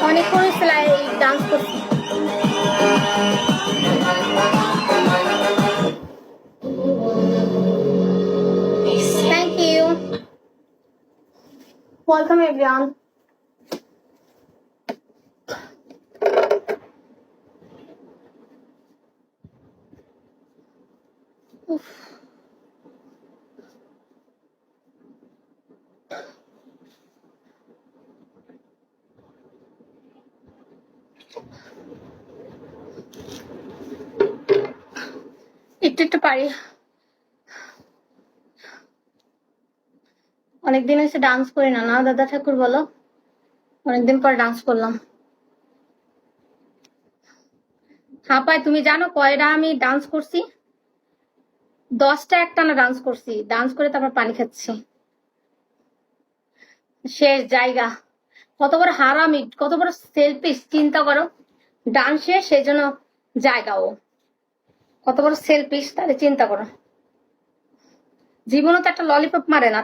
অনেকক্ষণ সেলাই ডান্স করছি। Thank you, welcome everyone. একটু একটু পারি। অনেকদিন হয়েছে ডান্স করি না, না দাদা ঠাকুর বলো? অনেকদিন পর ডান্স করলাম। হ্যাঁ পাই, তুমি জানো কয়টা আমি ডান্স করছি? 10টা একটানা ডান্স করছি। ডান্স করে তারপর পানি খাচ্ছি। শেষ জায়গা। কত বড় হারামি, কত বড় সেলফিশ, চিন্তা করো। ডান্স শেষ, সেই জন্য জায়গাও। কত বড় সেলফিশ, তাহলে চিন্তা করো। জীবনও তো একটা ললিপপ মারে না,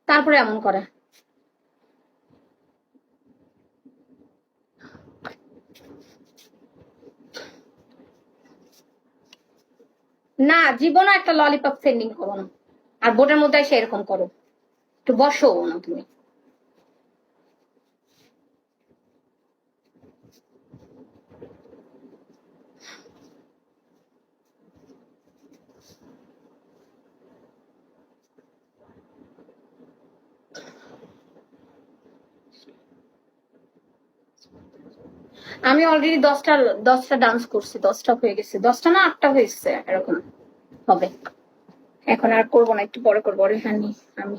তারপরে এমন করে। না, জীবনও একটা ললিপপ সেন্ডিং করো না। আর বোর্ডের মধ্যে এসে এরকম করো। একটু বসো না তুমি। আমি অলরেডি 10টা ডান্স করছি। 10টা হয়ে গেছে, 10টা না 8টা হয়েছে, এরকম হবে। এখন আর করবো না, একটু পরে করবো। আমি